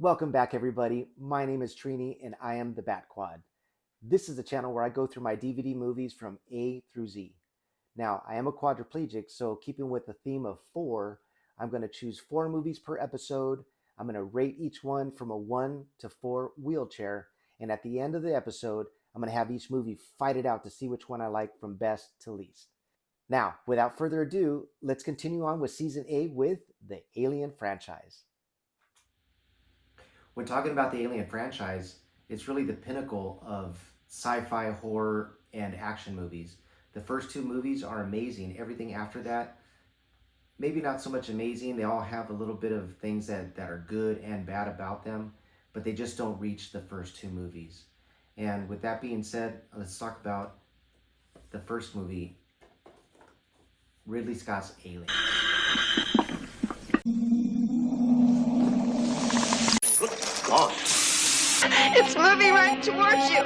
Welcome back, everybody. My name is Trini, and I am the Batquad. This is a channel where I go through my DVD movies from A through Z. Now, I am a quadriplegic, so keeping with the theme of four, I'm going to choose four movies per episode. I'm going to rate each one from a 1 to 4 wheelchair, and at the end of the episode, I'm going to have each movie fight it out to see which one I like from best to least. Now, without further ado, let's continue on with Season A with the Alien franchise. When talking about the Alien franchise, it's really the pinnacle of sci-fi, horror, and action movies. The first two movies are amazing. Everything after that, maybe not so much amazing. They all have a little bit of things that are good and bad about them, but they just don't reach the first two movies. And with that being said, let's talk about the first movie, Ridley Scott's Alien. God. It's moving right towards you.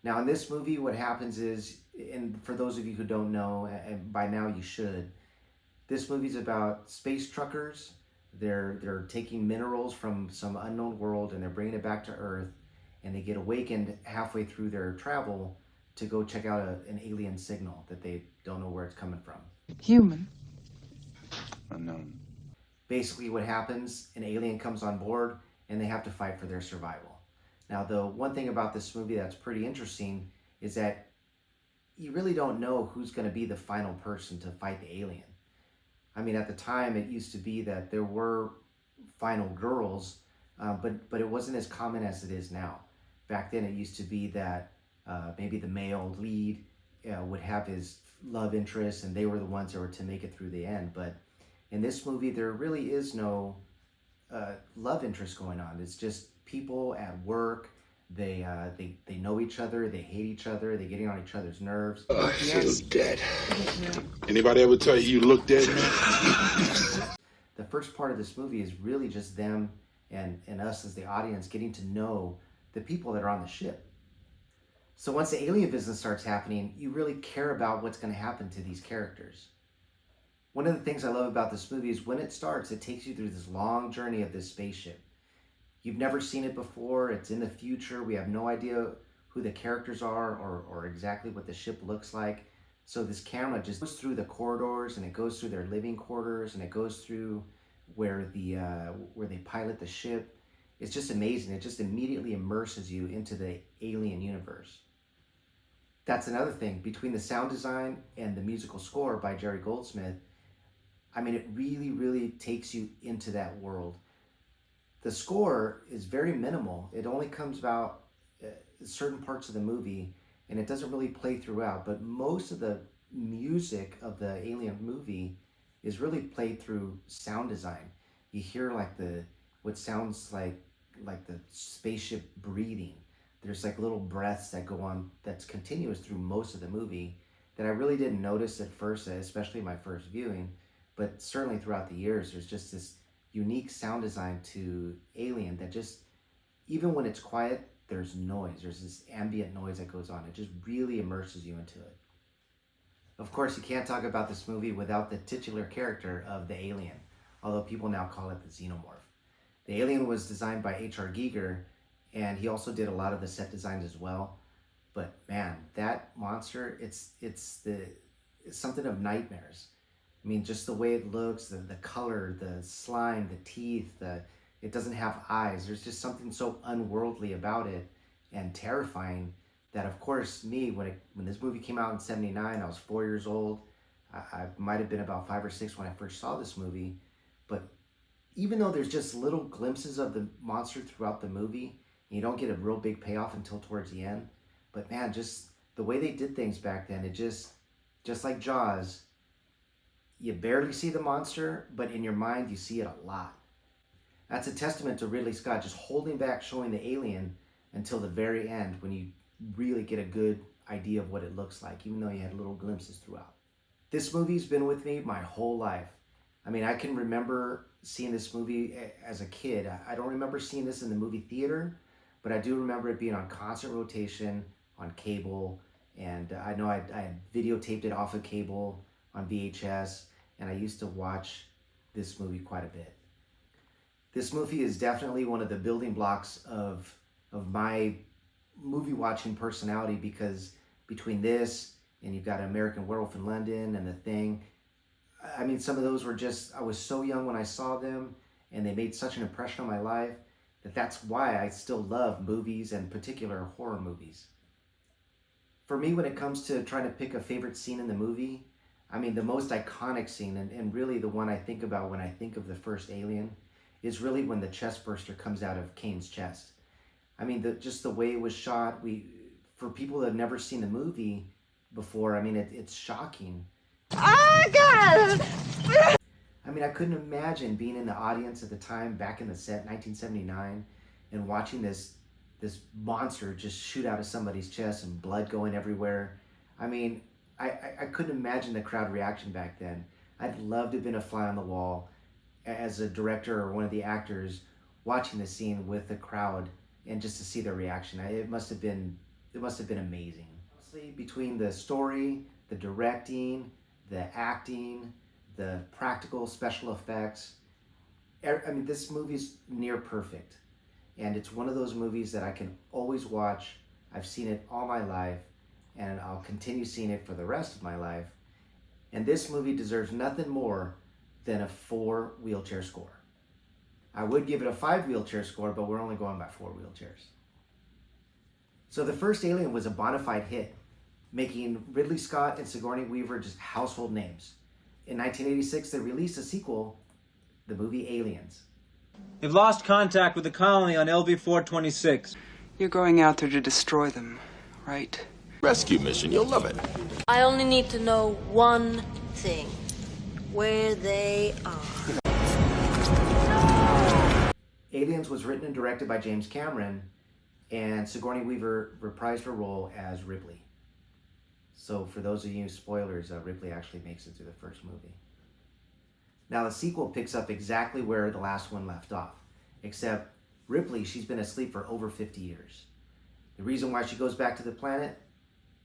Now, in this movie, what happens is, and for those of you who don't know, and by now you should, this movie's about space truckers. They're taking minerals from some unknown world and they're bringing it back to Earth, and they get awakened halfway through their travel to go check out an alien signal that they don't know where it's coming from. Human. Unknown. Basically, what happens, an alien comes on board and they have to fight for their survival. Now, the one thing about this movie that's pretty interesting is that you really don't know who's going to be the final person to fight the alien. I mean, at the time, it used to be that there were final girls, but it wasn't as common as it is now. Back then, it used to be that maybe the male lead would have his love interest, and they were the ones that were to make it through the end. But in this movie, there really is no love interest going on. It's just people at work. They know each other. They hate each other. They're getting on each other's nerves. I feel dead. Anybody ever tell you look dead, man? The first part of this movie is really just them and us as the audience getting to know the people that are on the ship. So once the alien business starts happening, you really care about what's going to happen to these characters. One of the things I love about this movie is when it starts, it takes you through this long journey of this spaceship. You've never seen it before. It's in the future. We have no idea who the characters are or exactly what the ship looks like. So this camera just goes through the corridors, and it goes through their living quarters, and it goes through where they pilot the ship. It's just amazing. It just immediately immerses you into the alien universe. That's another thing. Between the sound design and the musical score by Jerry Goldsmith, I mean, it really, really takes you into that world. The score is very minimal. It only comes about certain parts of the movie, and it doesn't really play throughout, but most of the music of the Alien movie is really played through sound design. You hear what sounds like the spaceship breathing. There's like little breaths that go on that's continuous through most of the movie that I really didn't notice at first, especially my first viewing, but certainly throughout the years, there's just this unique sound design to Alien that just, even when it's quiet, there's noise. There's this ambient noise that goes on. It just really immerses you into it. Of course, you can't talk about this movie without the titular character of the alien, although people now call it the xenomorph. The alien was designed by H.R. Giger, and he also did a lot of the set designs as well. But man, that monster, it's something of nightmares. I mean, just the way it looks, the color, the slime, the teeth, it doesn't have eyes. There's just something so unworldly about it and terrifying that, of course, when this movie came out in '79, I was 4 years old. I might have been about 5 or 6 when I first saw this movie. But even though there's just little glimpses of the monster throughout the movie, and you don't get a real big payoff until towards the end, but man, just the way they did things back then, it just like Jaws, you barely see the monster, but in your mind, you see it a lot. That's a testament to Ridley Scott just holding back showing the alien until the very end when you really get a good idea of what it looks like, even though you had little glimpses throughout. This movie's been with me my whole life. I mean, I can remember seeing this movie as a kid. I don't remember seeing this in the movie theater, but I do remember it being on constant rotation, on cable, And I know I had videotaped it off of cable on VHS, and I used to watch this movie quite a bit. This movie is definitely one of the building blocks of my movie watching personality, because between this and you've got American Werewolf in London and The Thing, I mean, some of those were just, I was so young when I saw them, and they made such an impression on my life that's why I still love movies, and in particular horror movies. For me, when it comes to trying to pick a favorite scene in the movie, I mean, the most iconic scene, and really the one I think about when I think of the first Alien, is really when the chest burster comes out of Kane's chest. I mean, just the way it was shot, for people that have never seen the movie before, I mean, it's shocking. Oh, God! I mean, I couldn't imagine being in the audience at the time, back in the set, 1979, and watching this monster just shoot out of somebody's chest and blood going everywhere. I mean, I couldn't imagine the crowd reaction back then. I'd love to have been a fly on the wall as a director or one of the actors watching the scene with the crowd, and just to see their reaction. It must have been amazing. Honestly, between the story, the directing, the acting, the practical special effects, I mean, this movie's near perfect. And it's one of those movies that I can always watch. I've seen it all my life, and I'll continue seeing it for the rest of my life. And this movie deserves nothing more than a 4 wheelchair score. I would give it a 5 wheelchair score, but we're only going by 4 wheelchairs. So the first Alien was a bona fide hit, making Ridley Scott and Sigourney Weaver just household names. In 1986, they released a sequel, the movie Aliens. They've lost contact with the colony on LV-426. You're going out there to destroy them, right? Rescue mission, you'll love it. I only need to know one thing. Where they are. Aliens was written and directed by James Cameron, and Sigourney Weaver reprised her role as Ripley. So for those of you spoilers, Ripley actually makes it through the first movie. Now the sequel picks up exactly where the last one left off, except Ripley, she's been asleep for over 50 years. The reason why she goes back to the planet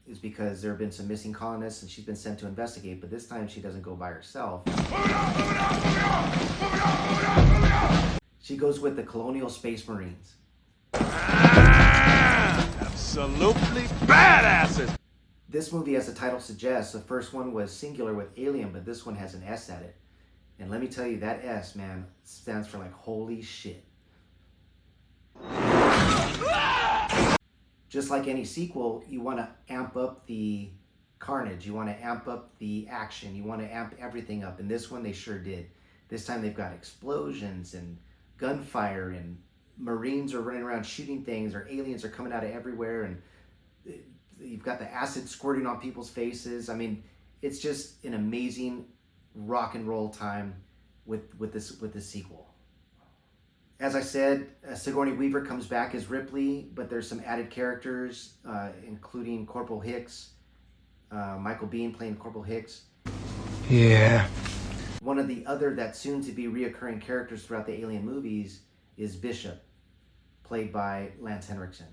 is because there have been some missing colonists, and she's been sent to investigate, but this time she doesn't go by herself. She goes with the Colonial Space Marines. Absolutely badasses! This movie, as the title suggests, the first one was singular with alien, but this one has an S at it. And let me tell you, that S, man, stands for like holy shit. Just like any sequel, you want to amp up the carnage. You want to amp up the action. You want to amp everything up. And this one, they sure did. This time they've got explosions and gunfire, and Marines are running around shooting things, or aliens are coming out of everywhere, and you've got the acid squirting on people's faces. I mean, it's just an amazing rock and roll time with this sequel. As I said, Sigourney Weaver comes back as Ripley, but there's some added characters, including Corporal Hicks, Michael Biehn playing Corporal Hicks. Yeah. One of the other that's soon to be reoccurring characters throughout the Alien movies is Bishop, played by Lance Henriksen.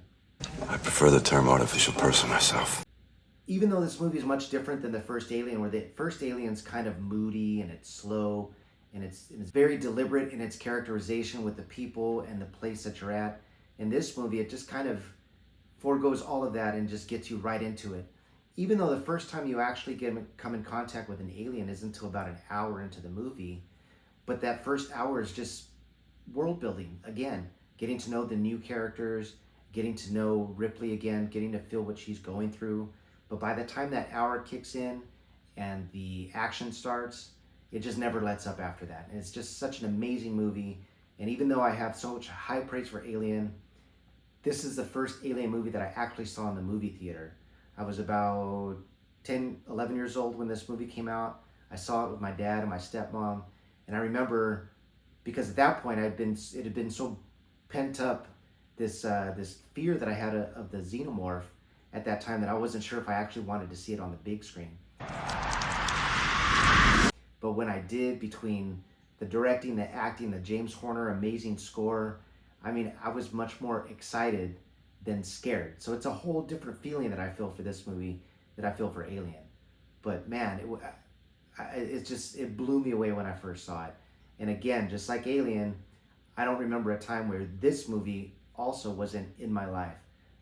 I prefer the term artificial person myself. Even though this movie is much different than the first Alien, where the first Alien's kind of moody and it's slow, and it's very deliberate in its characterization with the people and the place that you're at. In this movie, it just kind of foregoes all of that and just gets you right into it. Even though the first time you actually come in contact with an alien isn't until about an hour into the movie, but that first hour is just world building. Again, getting to know the new characters, getting to know Ripley again, getting to feel what she's going through. But by the time that hour kicks in and the action starts, it just never lets up after that. And it's just such an amazing movie. And even though I have so much high praise for Alien, this is the first Alien movie that I actually saw in the movie theater. I was about 10, 11 years old when this movie came out. I saw it with my dad and my stepmom. And I remember, because at that point it had been so pent up, this fear that I had of the xenomorph at that time, that I wasn't sure if I actually wanted to see it on the big screen. But when I did, between the directing, the acting, the James Horner amazing score, I mean, I was much more excited than scared. So it's a whole different feeling that I feel for this movie that I feel for Alien. But man, it blew me away when I first saw it. And again, just like Alien, I don't remember a time where this movie also wasn't in my life.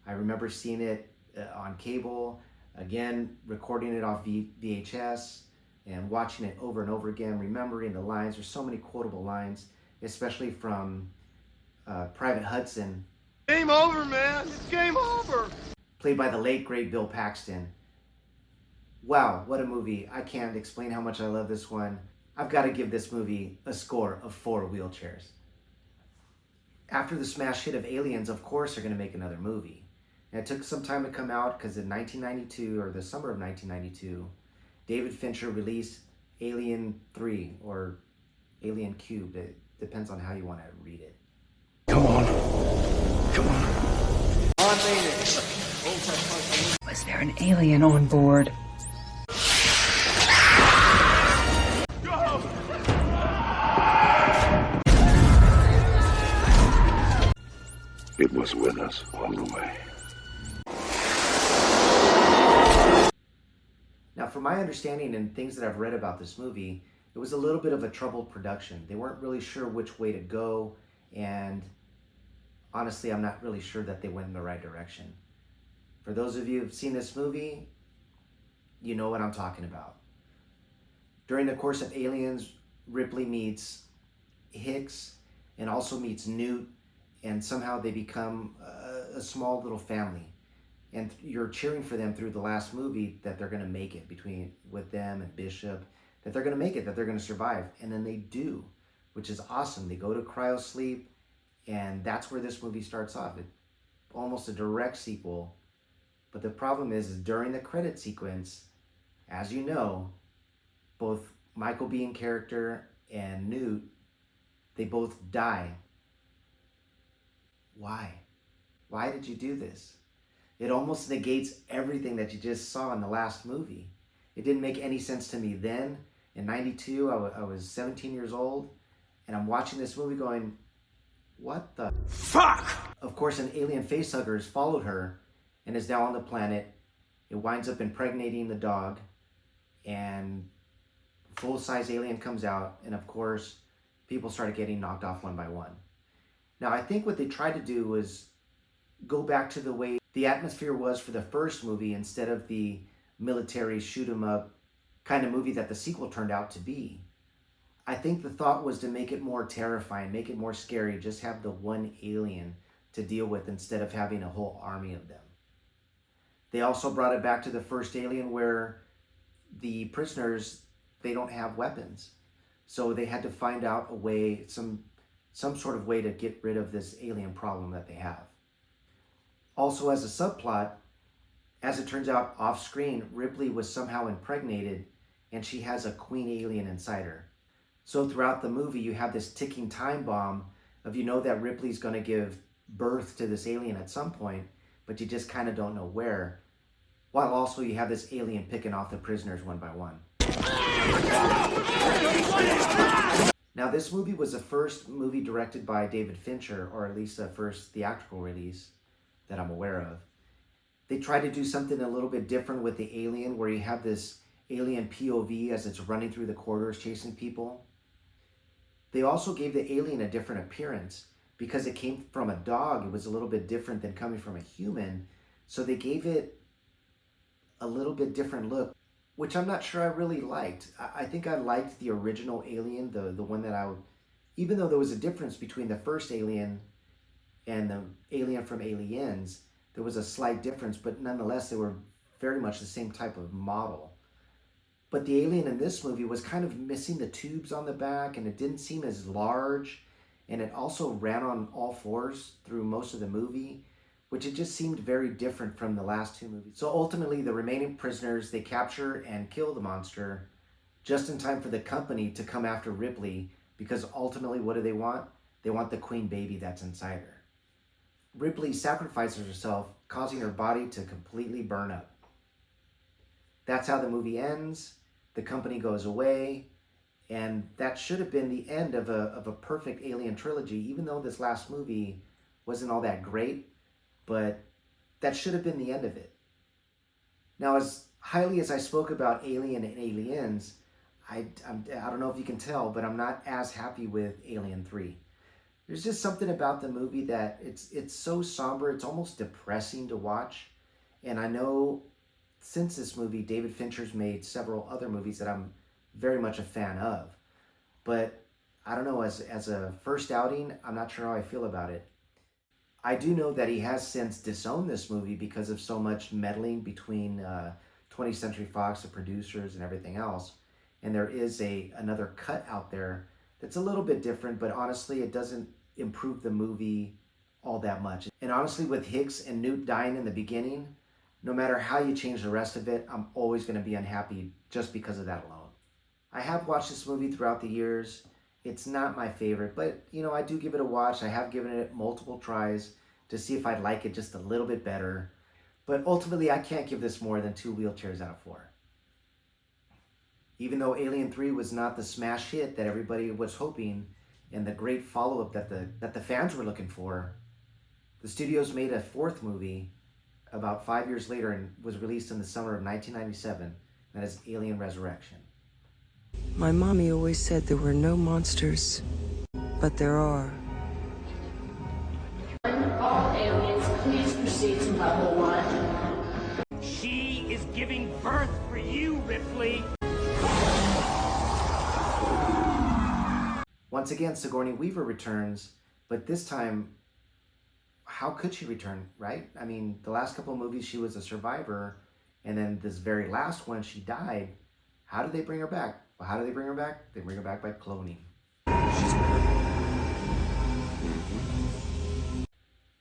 I remember seeing it on cable, again, recording it off VHS, and watching it over and over again, remembering the lines. There's so many quotable lines, especially from Private Hudson. Game over, man. It's game over. Played by the late, great Bill Paxton. Wow, what a movie. I can't explain how much I love this one. I've got to give this movie a score of 4 wheelchairs. After the smash hit of Aliens, of course they're going to make another movie. And it took some time to come out because in 1992, or the summer of 1992, David Fincher released Alien 3, or Alien Cubed. It depends on how you want to read it. Come on. Come on. Was there an alien on board? It was with us all the way. Now, from my understanding and things that I've read about this movie, it was a little bit of a troubled production. They weren't really sure which way to go, and honestly, I'm not really sure that they went in the right direction. For those of you who've seen this movie, you know what I'm talking about. During the course of Aliens, Ripley meets Hicks and also meets Newt, and somehow they become a small little family. And you're cheering for them through the last movie that they're going to make it with them and Bishop, that they're going to make it, that they're going to survive. And then they do, which is awesome. They go to cryosleep, and that's where this movie starts off. It's almost a direct sequel. But the problem is during the credit sequence, as you know, both Michael Biehn character and Newt, they both die. Why? Why did you do this? It almost negates everything that you just saw in the last movie. It didn't make any sense to me then. In 92, I was 17 years old, and I'm watching this movie going, what the fuck? Of course, an alien facehugger has followed her and is now on the planet. It winds up impregnating the dog, and full-size alien comes out, and of course, people started getting knocked off one by one. Now, I think what they tried to do was go back to the way the atmosphere was for the first movie instead of the military shoot-'em-up kind of movie that the sequel turned out to be. I think the thought was to make it more terrifying, make it more scary, just have the one alien to deal with instead of having a whole army of them. They also brought it back to the first Alien where the prisoners, they don't have weapons. So they had to find out a way, some sort of way to get rid of this alien problem that they have. Also, as a subplot, as it turns out off screen, Ripley was somehow impregnated and she has a queen alien inside her. So throughout the movie, you have this ticking time bomb of you know that Ripley's going to give birth to this alien at some point, but you just kind of don't know where. While also you have this alien picking off the prisoners one by one. Now, this movie was the first movie directed by David Fincher, or at least the first theatrical release that I'm aware of. They tried to do something a little bit different with the alien, where you have this alien POV as it's running through the corridors chasing people. They also gave the alien a different appearance. Because it came from a dog, it was a little bit different than coming from a human. So they gave it a little bit different look, which I'm not sure I really liked. I think I liked the original Alien, the one that even though there was a difference between the first Alien and the Alien from Aliens, there was a slight difference, but nonetheless, they were very much the same type of model. But the alien in this movie was kind of missing the tubes on the back, and it didn't seem as large, and it also ran on all fours through most of the movie, which it just seemed very different from the last two movies. So ultimately, the remaining prisoners, they capture and kill the monster just in time for the company to come after Ripley, because ultimately, what do they want? They want the queen baby that's inside her. Ripley sacrifices herself, causing her body to completely burn up. That's how the movie ends. The company goes away, and that should have been the end of a perfect Alien trilogy, even though this last movie wasn't all that great. But that should have been the end of it. Now, as highly as I spoke about Alien and Aliens, I don't know if you can tell, but I'm not as happy with Alien 3. There's just something about the movie that it's so somber, it's almost depressing to watch. And I know since this movie, David Fincher's made several other movies that I'm very much a fan of. But I don't know, as a first outing, I'm not sure how I feel about it. I do know that he has since disowned this movie because of so much meddling between 20th Century Fox, the producers, and everything else. And there is another cut out there that's a little bit different, but honestly, it doesn't improve the movie all that much. And honestly, with Hicks and Newt dying in the beginning, no matter how you change the rest of it, I'm always going to be unhappy just because of that alone. I have watched this movie throughout the years. It's not my favorite, but I do give it a watch. I have given it multiple tries to see if I'd like it just a little bit better. But ultimately, I can't give this more than 2 wheelchairs out of 4. Even though Alien 3 was not the smash hit that everybody was hoping and the great follow-up that the fans were looking for, the studios made a 4th movie about 5 years later and was released in the summer of 1997. That is Alien Resurrection. My mommy always said there were no monsters, but there are. All aliens, please proceed to level 1. She is giving birth for you, Ripley. Once again, Sigourney Weaver returns, but this time, how could she return, right? I mean, the last couple of movies she was a survivor, and then this very last one she died. How did they bring her back? Well, how do they bring her back? They bring her back by cloning.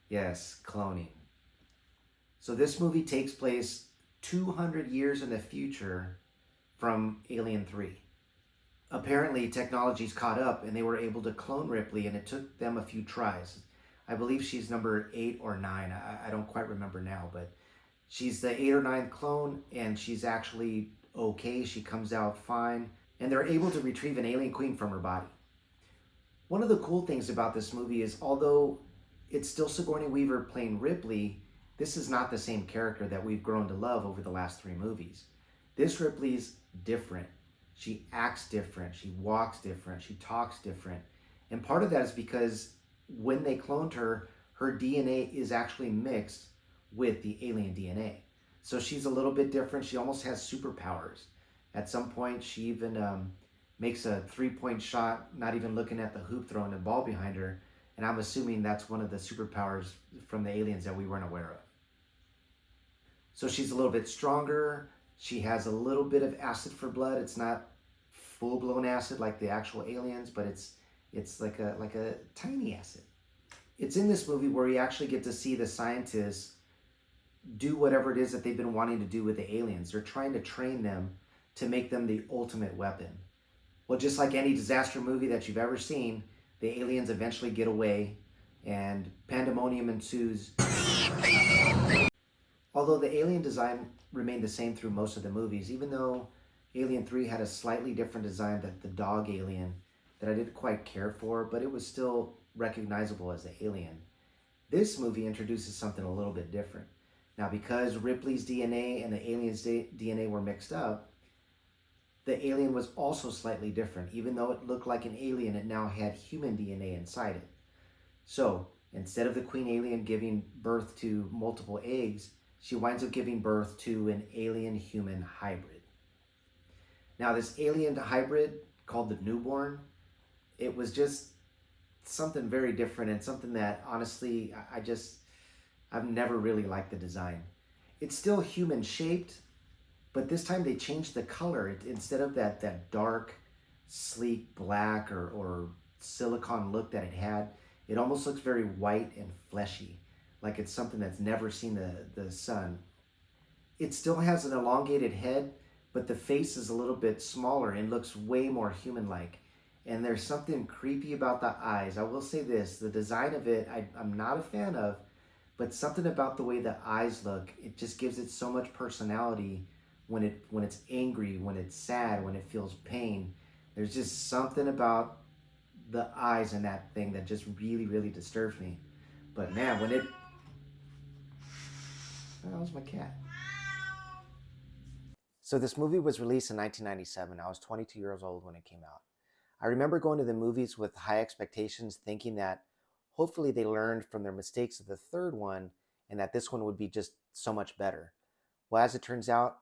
Yes, cloning. So this movie takes place 200 years in the future from Alien 3. Apparently, technology's caught up and they were able to clone Ripley, and it took them a few tries. I believe she's number 8 or 9. I don't quite remember now, but she's the 8th or 9th clone, and she's actually okay. She comes out fine, and they're able to retrieve an alien queen from her body. One of the cool things about this movie is, although it's still Sigourney Weaver playing Ripley, this is not the same character that we've grown to love over the last 3 movies. This Ripley's different. She acts different. She walks different. She talks different. And part of that is because when they cloned her, her DNA is actually mixed with the alien DNA. So she's a little bit different. She almost has superpowers. At some point, she even makes a 3-point shot, not even looking at the hoop, throwing the ball behind her. And I'm assuming that's one of the superpowers from the aliens that we weren't aware of. So she's a little bit stronger. She has a little bit of acid for blood. It's not full-blown acid like the actual aliens, but it's like a tiny acid. It's in this movie where you actually get to see the scientists do whatever it is that they've been wanting to do with the aliens. They're trying to train them to make them the ultimate weapon. Well, just like any disaster movie that you've ever seen, the aliens eventually get away and pandemonium ensues. Although the alien design remained the same through most of the movies, even though Alien 3 had a slightly different design than the dog alien that I didn't quite care for, but it was still recognizable as the alien. This movie introduces something a little bit different. Now, because Ripley's DNA and the alien's DNA were mixed up, the alien was also slightly different. Even though it looked like an alien, it now had human DNA inside it. So, instead of the queen alien giving birth to multiple eggs, she winds up giving birth to an alien-human hybrid. Now, this alien hybrid, called the newborn, it was just something very different and something that, honestly, I've never really liked the design. It's still human-shaped, but this time they changed the color. Instead of that dark, sleek black or silicone look that it had, it almost looks very white and fleshy, like it's something that's never seen the sun. It still has an elongated head, but the face is a little bit smaller and looks way more human-like. And there's something creepy about the eyes. I will say this, the design of it, I'm not a fan of, but something about the way the eyes look, it just gives it so much personality when it's angry, when it's sad, when it feels pain. There's just something about the eyes in that thing that just really, really disturbs me. But man, when it... That was my cat. So this movie was released in 1997. I was 22 years old when it came out. I remember going to the movies with high expectations, thinking that hopefully they learned from their mistakes of the third one and that this one would be just so much better. Well, as it turns out,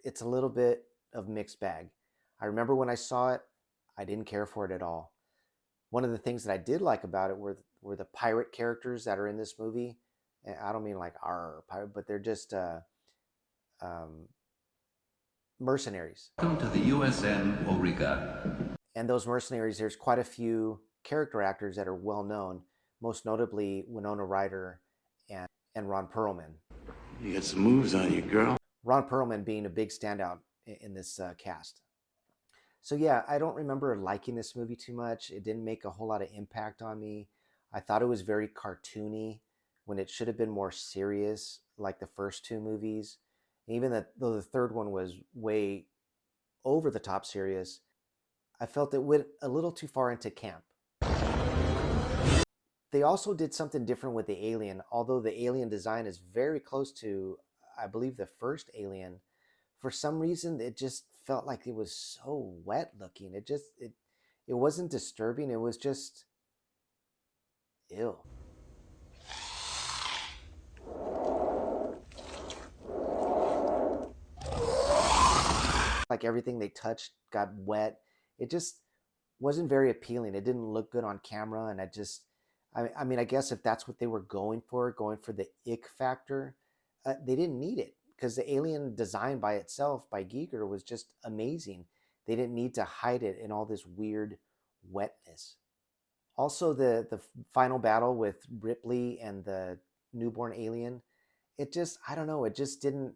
it's a little bit of mixed bag. I remember when I saw it, I didn't care for it at all. One of the things that I did like about it were the pirate characters that are in this movie. And I don't mean like our pirate, but they're just mercenaries. Welcome to the USN Origa. And those mercenaries, there's quite a few character actors that are well known, most notably Winona Ryder and Ron Perlman. You got some moves on you, girl. Ron Perlman being a big standout in this cast. So yeah, I don't remember liking this movie too much. It didn't make a whole lot of impact on me. I thought it was very cartoony when it should have been more serious, like the first two movies. Even though the third one was way over the top serious, I felt it went a little too far into camp. They also did something different with the alien. Although the alien design is very close to, I believe, the first Alien, for some reason it just felt like it was so wet looking. It wasn't disturbing. It was just ew. Like everything they touched got wet. It just wasn't very appealing. It didn't look good on camera, and I mean, I guess if that's what they were going for the ick factor, they didn't need it because the alien design by itself by Giger was just amazing. They didn't need to hide it in all this weird wetness. Also, the final battle with Ripley and the newborn alien, I don't know, it just didn't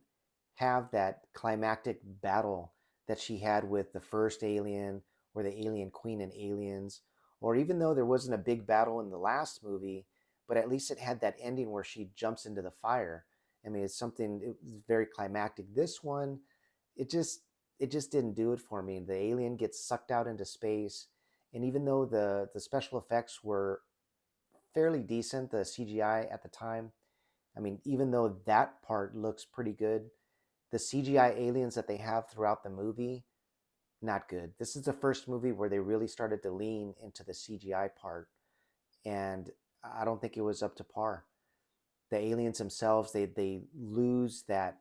have that climactic battle that she had with the first Alien or the Alien Queen in Aliens, or even though there wasn't a big battle in the last movie, but at least it had that ending where she jumps into the fire. I mean, it was very climactic. This one, it just didn't do it for me. The alien gets sucked out into space, and even though the special effects were fairly decent, the CGI at the time, I mean, even though that part looks pretty good, the CGI aliens that they have throughout the movie, not good. This is the first movie where they really started to lean into the CGI part, and I don't think it was up to par. The aliens themselves, they lose that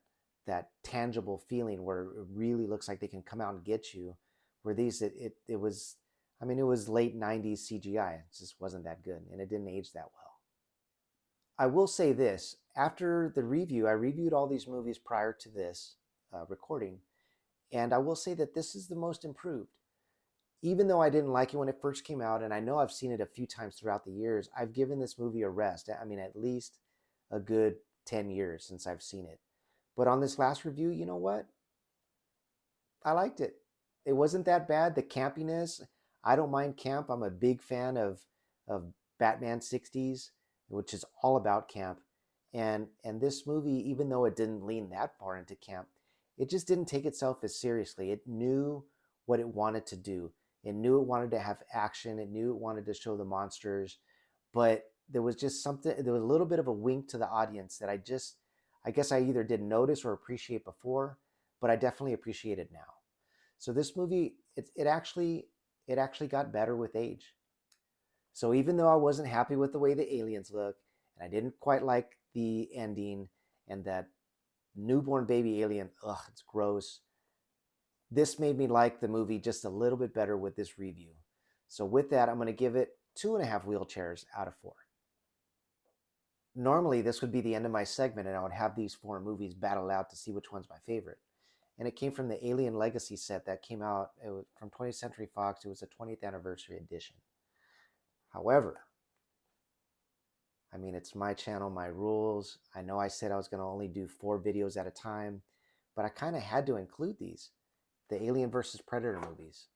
tangible feeling where it really looks like they can come out and get you. Where these, it was, I mean, it was late 90s CGI. It just wasn't that good, and it didn't age that well. I will say this, after the review, I reviewed all these movies prior to this recording, and I will say that this is the most improved. Even though I didn't like it when it first came out, and I know I've seen it a few times throughout the years, I've given this movie a rest. I mean, at least a good 10 years since I've seen it. But on this last review, you know what? I liked it. It wasn't that bad. The campiness, I don't mind camp. I'm a big fan of Batman 60s, which is all about camp. And this movie, even though it didn't lean that far into camp, it just didn't take itself as seriously. It knew what it wanted to do. It knew it wanted to have action. It knew it wanted to show the monsters. But there was just something, there was a little bit of a wink to the audience that I guess I either didn't notice or appreciate before, but I definitely appreciate it now. So this movie, it actually got better with age. So even though I wasn't happy with the way the aliens look, and I didn't quite like the ending, and that newborn baby alien, ugh, it's gross. This made me like the movie just a little bit better with this review. So with that, I'm going to give it 2.5 wheelchairs out of 4. Normally, this would be the end of my segment, and I would have these 4 movies battle out to see which one's my favorite. And it came from the Alien Legacy set that came out from 20th Century Fox. It was a 20th anniversary edition. However, I mean, it's my channel, my rules. I know I said I was going to only do 4 videos at a time, but I kind of had to include these. The Alien vs. Predator movies.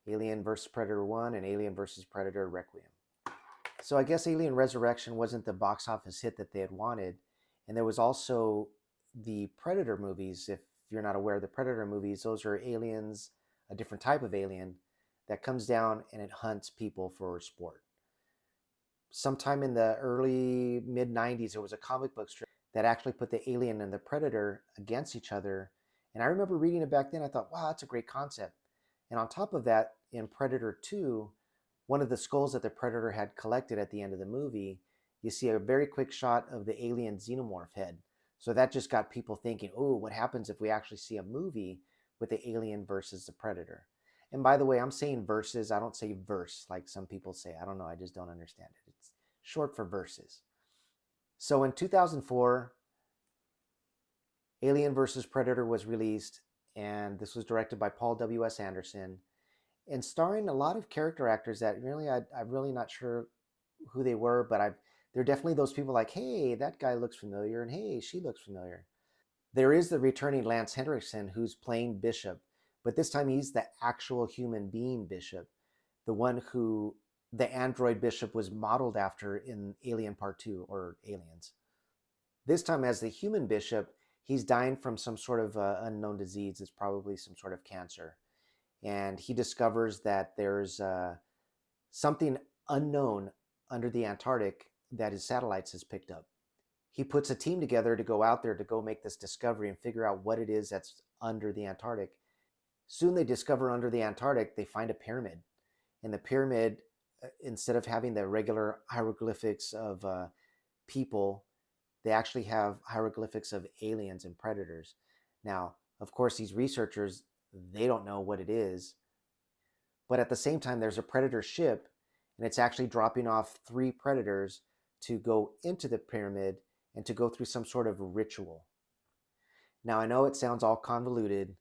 Alien vs. Predator 1 and Alien vs. Predator Requiem. So I guess Alien Resurrection wasn't the box office hit that they had wanted. And there was also the Predator movies. If you're not aware of the Predator movies, those are aliens, a different type of alien that comes down and it hunts people for sport. Sometime in the early mid-90s, there was a comic book strip that actually put the alien and the predator against each other. And I remember reading it back then. I thought, wow, that's a great concept. And on top of that, in Predator 2, one of the skulls that the predator had collected at the end of the movie, you see a very quick shot of the alien xenomorph head. So that just got people thinking, oh, what happens if we actually see a movie with the alien versus the predator? And by the way, I'm saying versus, I don't say verse like some people say. I don't know, I just don't understand it. It's short for versus. So in 2004, Alien versus Predator was released, and this was directed by Paul W.S. Anderson, and starring a lot of character actors that really I'm really not sure who they were, but they're definitely those people like, hey, that guy looks familiar, and hey, she looks familiar. There is the returning Lance Henriksen who's playing Bishop, but this time he's the actual human being Bishop, the one who the android Bishop was modeled after in Alien Part 2 or Aliens. This time as the human Bishop, he's dying from some sort of unknown disease. It's probably some sort of cancer. And he discovers that there's something unknown under the Antarctic that his satellites has picked up. He puts a team together to go out there to go make this discovery and figure out what it is that's under the Antarctic. Soon they discover under the Antarctic, they find a pyramid. And the pyramid, instead of having the regular hieroglyphics of people, they actually have hieroglyphics of aliens and predators. Now, of course, these researchers, they don't know what it is. But at the same time, there's a predator ship, and it's actually dropping off 3 predators to go into the pyramid and to go through some sort of ritual. Now, I know it sounds all convoluted,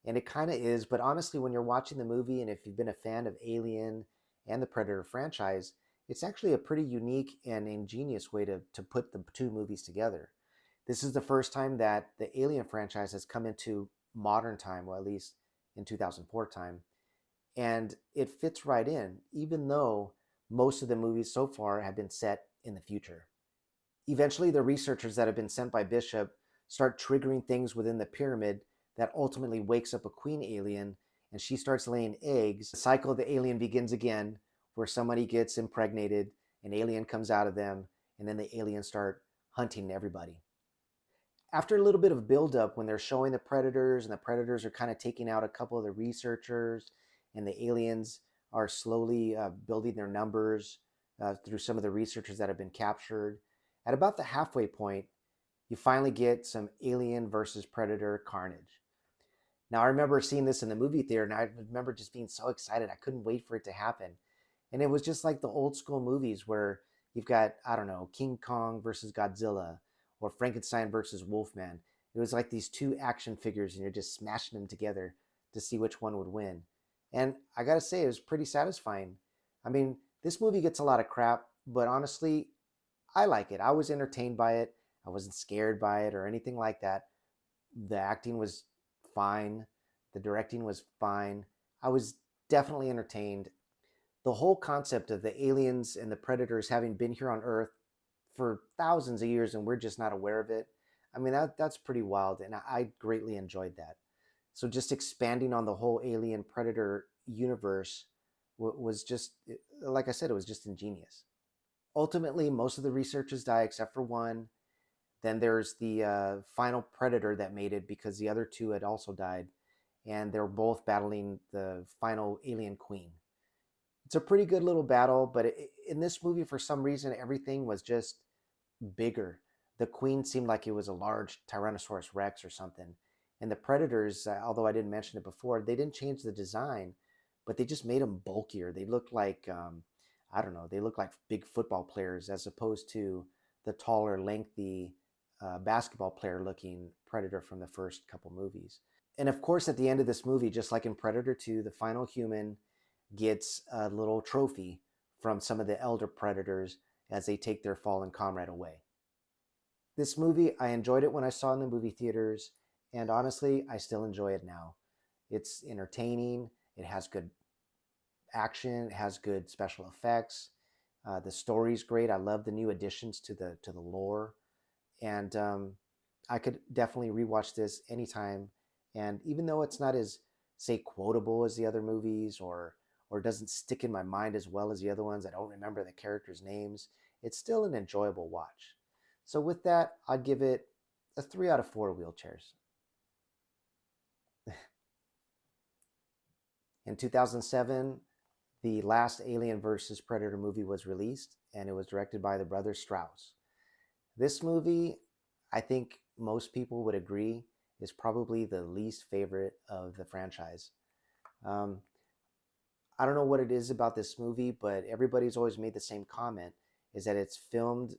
and it kind of is, but honestly, when you're watching the movie, and if you've been a fan of Alien and the Predator franchise, it's actually a pretty unique and ingenious way to put the 2 movies together. This is the first time that the Alien franchise has come into modern time, well, at least in 2004 time, and it fits right in, even though most of the movies so far have been set in the future. Eventually, the researchers that have been sent by Bishop start triggering things within the pyramid that ultimately wakes up a queen alien, and she starts laying eggs. The cycle of the alien begins again, where somebody gets impregnated, an alien comes out of them, and then the aliens start hunting everybody. After a little bit of buildup, when they're showing the predators, and the predators are kind of taking out a couple of the researchers, and the aliens are slowly building their numbers through some of the researchers that have been captured. At about the halfway point, you finally get some alien versus predator carnage. Now, I remember seeing this in the movie theater, and I remember just being so excited. I couldn't wait for it to happen. And it was just like the old school movies where you've got, I don't know, King Kong versus Godzilla or Frankenstein versus Wolfman. It was like these 2 action figures, and you're just smashing them together to see which one would win. And I gotta say, it was pretty satisfying. I mean, this movie gets a lot of crap, but honestly, I like it. I was entertained by it. I wasn't scared by it or anything like that. The acting was fine. The directing was fine. I was definitely entertained. The whole concept of the aliens and the predators having been here on Earth for thousands of years and we're just not aware of it, I mean, that's pretty wild, and I greatly enjoyed that. So just expanding on the whole alien predator universe was just, like I said, it was just ingenious. Ultimately, most of the researchers die except for one. Then there's the final predator that made it because the other 2 had also died, and they're both battling the final alien queen. It's a pretty good little battle, but in this movie, for some reason, everything was just bigger. The queen seemed like it was a large Tyrannosaurus Rex or something. And the predators, although I didn't mention it before, they didn't change the design, but they just made them bulkier. They looked like, I don't know, they looked like big football players as opposed to the taller, lengthy basketball player looking predator from the first couple movies. And of course, at the end of this movie, just like in Predator 2, the final human gets a little trophy from some of the elder predators as they take their fallen comrade away. This movie, I enjoyed it when I saw it in the movie theaters, and honestly, I still enjoy it now. It's entertaining, it has good action, it has good special effects, the story's great. I love the new additions to the lore, and I could definitely rewatch this anytime. And even though it's not as, say, quotable as the other movies, or doesn't stick in my mind as well as the other ones, I don't remember the characters' names, it's still an enjoyable watch. So with that, I'd give it a 3 out of 4 wheelchairs. In 2007, the last Alien vs. Predator movie was released, and it was directed by the brothers Strauss. This movie, I think most people would agree, is probably the least favorite of the franchise. Um, I don't know what it is about this movie, but everybody's always made the same comment, is that it's filmed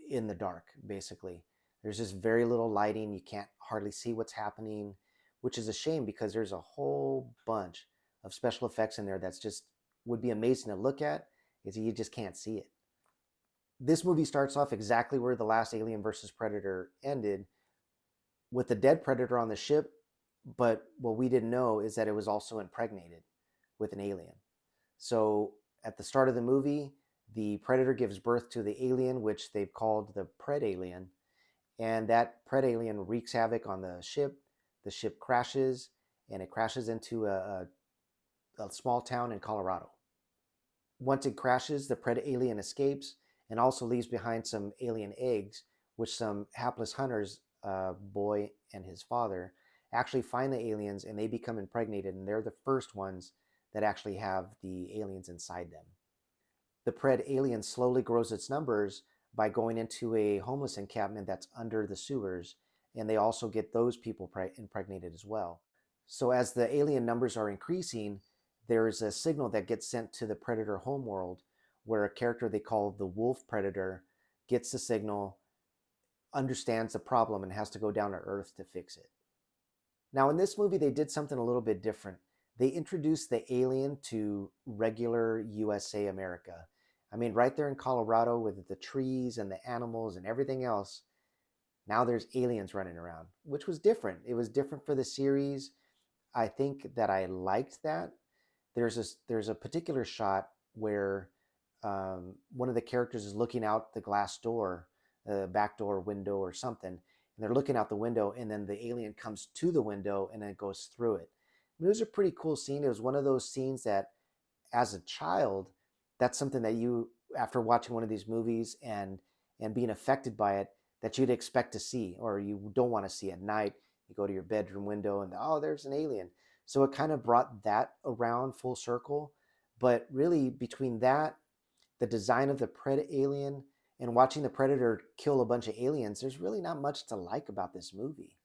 in the dark, basically. There's just very little lighting. You can't hardly see what's happening, which is a shame because there's a whole bunch of special effects in there that's just would be amazing to look at, is you just can't see it. This movie starts off exactly where the last Alien versus Predator ended, with the dead predator on the ship, but what we didn't know is that it was also impregnated with an alien. So at the start of the movie, the predator gives birth to the alien, which they've called the pred alien, and that pred alien wreaks havoc on the ship. The ship crashes, and it crashes into a small town in Colorado. Once it crashes, the pred alien escapes and also leaves behind some alien eggs, which some hapless hunters, boy and his father, actually find the aliens, and they become impregnated, and they're the first ones that actually have the aliens inside them. The pred alien slowly grows its numbers by going into a homeless encampment that's under the sewers, and they also get those people impregnated as well. So as the alien numbers are increasing, there is a signal that gets sent to the predator homeworld, where a character they call the wolf predator gets the signal, understands the problem, and has to go down to Earth to fix it. Now in this movie, they did something a little bit different. They introduced the alien to regular USA America. I mean, right there in Colorado with the trees and the animals and everything else, now there's aliens running around, which was different. It was different for the series. I think that I liked that. There's a particular shot where one of the characters is looking out the glass door, the back door window or something, and they're looking out the window, and then the alien comes to the window and then goes through it. I mean, it was a pretty cool scene. It was one of those scenes that, as a child, that's something that you, after watching one of these movies and being affected by it, that you'd expect to see, or you don't want to see at night. You go to your bedroom window and, oh, there's an alien. So it kind of brought that around full circle. But really, between that, the design of the Pred alien, and watching the Predator kill a bunch of aliens, there's really not much to like about this movie.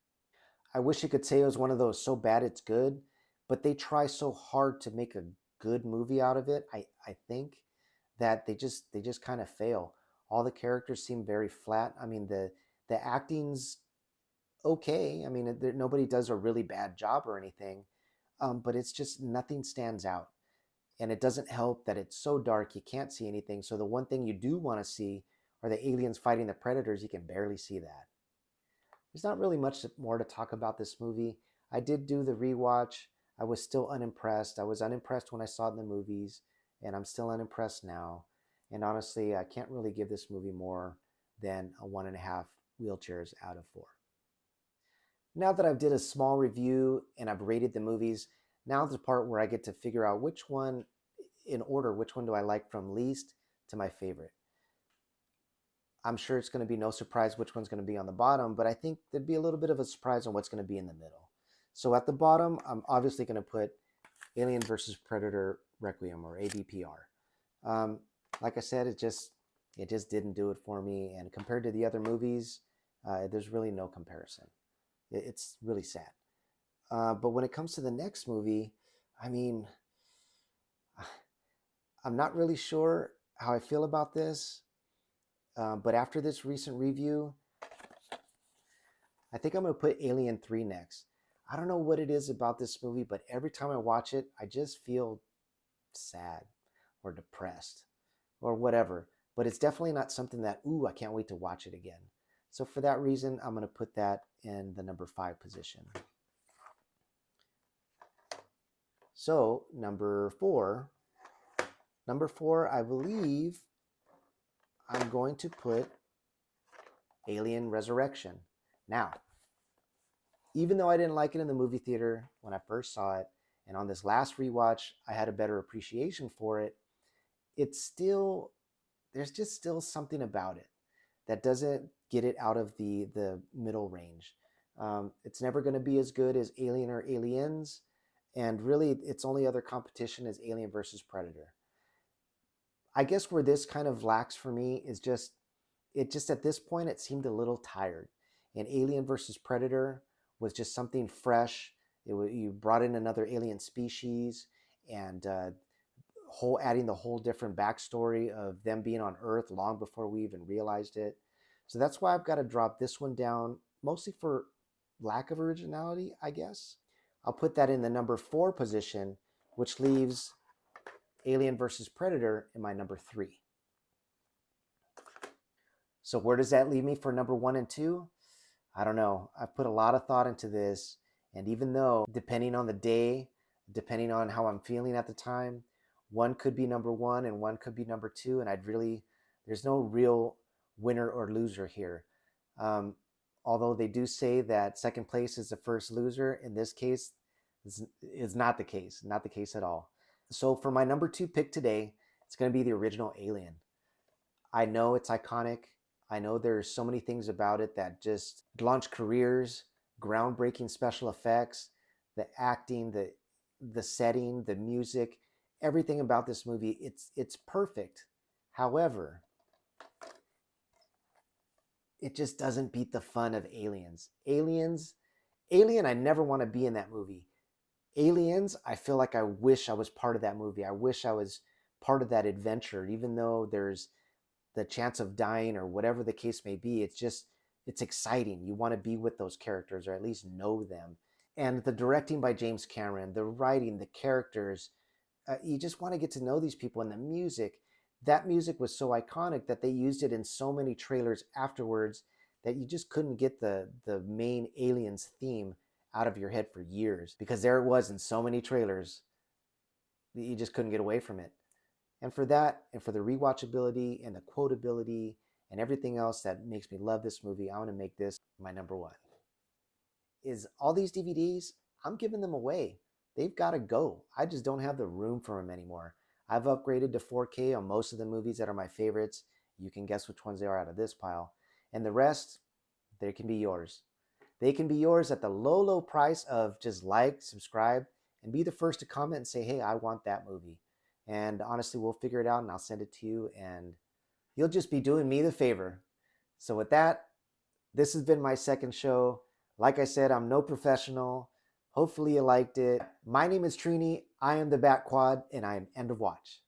I wish I could say it was one of those so bad it's good, but they try so hard to make a good movie out of it. I think that they just kind of fail. All the characters seem very flat. I mean, the acting's okay. I mean, nobody does a really bad job or anything, but it's just nothing stands out. And it doesn't help that it's so dark you can't see anything. So the one thing you do want to see are the aliens fighting the predators. You can barely see that. There's not really much more to talk about this movie. I did do the rewatch. I was still unimpressed. I was unimpressed when I saw it in the movies, and I'm still unimpressed now. And honestly, I can't really give this movie more than a 1.5 wheelchairs out of 4. Now that I've did a small review and I've rated the movies, now's the part where I get to figure out which one, in order, which one do I like from least to my favorite. I'm sure it's going to be no surprise which one's going to be on the bottom, but I think there'd be a little bit of a surprise on what's going to be in the middle. So at the bottom, I'm obviously going to put Alien vs. Predator Requiem, or AVPR. Like I said, it just didn't do it for me. And compared to the other movies, there's really no comparison. It's really sad. But when it comes to the next movie, I mean, I'm not really sure how I feel about this. But after this recent review, I think I'm going to put Alien 3 next. I don't know what it is about this movie, but every time I watch it, I just feel sad or depressed or whatever. But it's definitely not something that, ooh, I can't wait to watch it again. So for that reason, I'm going to put that in the number 5 position. So number 4, I believe I'm going to put Alien Resurrection. Now, even though I didn't like it in the movie theater when I first saw it, and on this last rewatch, I had a better appreciation for it, there's just still something about it that get it out of the middle range. It's never going to be as good as Alien or Aliens, and really its only other competition is Alien versus Predator. I guess where this kind of lacks for me is just at this point it seemed a little tired. And Alien versus Predator was just something fresh. You brought in another alien species, and adding the whole different backstory of them being on Earth long before we even realized it. So that's why I've got to drop this one down, mostly for lack of originality, I guess. I'll put that in the number 4 position, which leaves Alien versus Predator in my number 3. So where does that leave me for number 1 and 2? I don't know. I've put a lot of thought into this, and even though, depending on the day, depending on how I'm feeling at the time, one could be number 1 and one could be number 2, and there's no real winner or loser here. Although they do say that second place is the first loser, in this case, is not the case. Not the case at all. So for my number 2 pick today, it's going to be the original Alien. I know it's iconic. I know there's so many things about it that just launch careers, groundbreaking special effects, the acting, the setting, the music, everything about this movie. It's perfect. However, it just doesn't beat the fun of Aliens. Alien, I never want to be in that movie. Aliens, I feel like I wish I was part of that movie. I wish I was part of that adventure, even though there's the chance of dying or whatever the case may be. It's exciting. You want to be with those characters or at least know them. And the directing by James Cameron, the writing, the characters, you just want to get to know these people. And the music, that music was so iconic that they used it in so many trailers afterwards that you just couldn't get the main Aliens theme out of your head for years, because there it was in so many trailers that you just couldn't get away from it. And for that, and for the rewatchability and the quotability and everything else that makes me love this movie, I want to make this my number 1. Is all these DVDs, I'm giving them away. They've got to go. I just don't have the room for them anymore. I've upgraded to 4K on most of the movies that are my favorites. You can guess which ones they are out of this pile. And the rest, they can be yours. They can be yours at the low, low price of just like, subscribe, and be the first to comment and say, hey, I want that movie. And honestly, we'll figure it out and I'll send it to you, and you'll just be doing me the favor. So with that, this has been my second show. Like I said, I'm no professional. Hopefully you liked it. My name is Trini. I am the Batquad, and I am End of Watch.